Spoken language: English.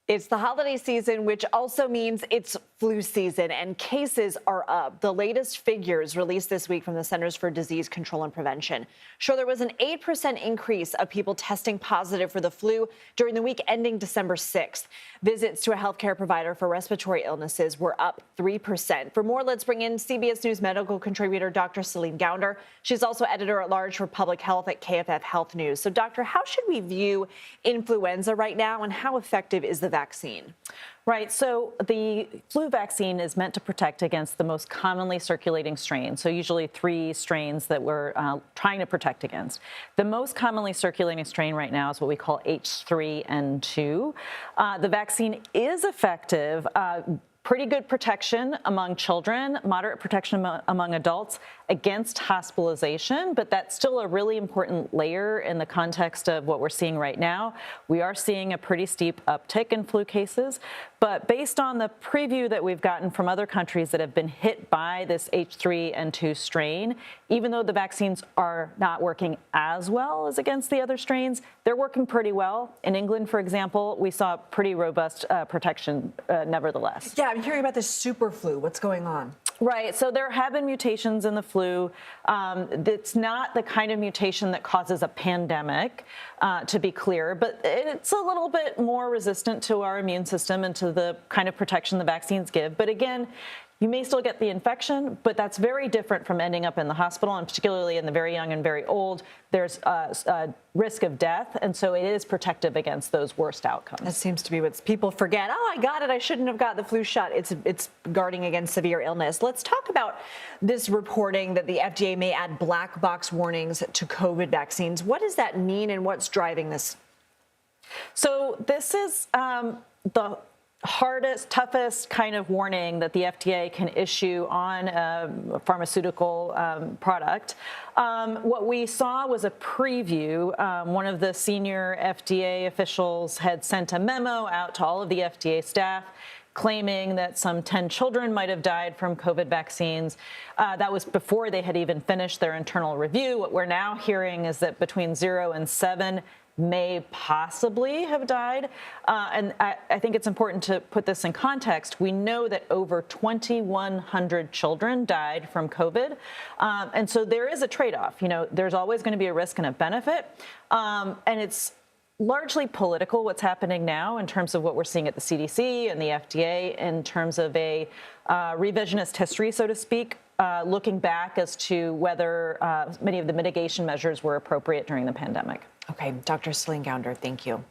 It's the holiday season, which also means it's flu season, and cases are up. The latest figures released this week from the Centers for Disease Control and Prevention show there was an 8% increase of people testing positive for the flu during the week ending December 6th. Visits to a healthcare provider for respiratory illnesses were up 3%. For more, let's bring in CBS News medical contributor Dr. Céline Gounder. She's also editor-at-large for public health at KFF Health News. So, doctor, how should we view influenza right now, and how effective is the vaccine? Right. So the flu vaccine is meant to protect against the most commonly circulating strains. So usually 3 strains that we're trying to protect against. The most commonly circulating strain right now is what we call H3N2. The vaccine is effective. Pretty good protection among children, moderate protection among adults against hospitalization, but that's still a really important layer in the context of what we're seeing right now. We are seeing a pretty steep uptick in flu cases, but based on the preview that we've gotten from other countries that have been hit by this H3N2 strain, even though the vaccines are not working as well as against the other strains, they're working pretty well. In England, for example, we saw pretty robust protection nevertheless. Yeah, I'm hearing about this super flu. What's going on? Right. So there have been mutations in the flu. It's not the kind of mutation that causes a pandemic, to be clear, but it's a little bit more resistant to our immune system and to the kind of protection the vaccines give. But again, you may still get the infection, but that's very different from ending up in the hospital, and particularly in the very young and very old, there's a risk of death, and so it is protective against those worst outcomes. That seems to be what people forget. Oh, I got it. I shouldn't have got the flu shot. It's guarding against severe illness. Let's talk about this reporting that the FDA may add black box warnings to COVID vaccines. What does that mean, and what's driving this? So this is the hardest, toughest kind of warning that the FDA can issue on a pharmaceutical product. What we saw was a preview. One of the senior FDA officials had sent a memo out to all of the FDA staff claiming that some 10 children might have died from COVID vaccines. That was before they had even finished their internal review. What we're now hearing is that between 0 and 7 may possibly have died. And I think it's important to put this in context. We know that over 2,100 children died from COVID. And so there is a trade-off. You know, there's always going to be a risk and a benefit. And it's largely political what's happening now in terms of what we're seeing at the CDC and the FDA in terms of a revisionist history, so to speak, looking back as to whether many of the mitigation measures were appropriate during the pandemic. Okay, Dr. Céline Gounder, thank you.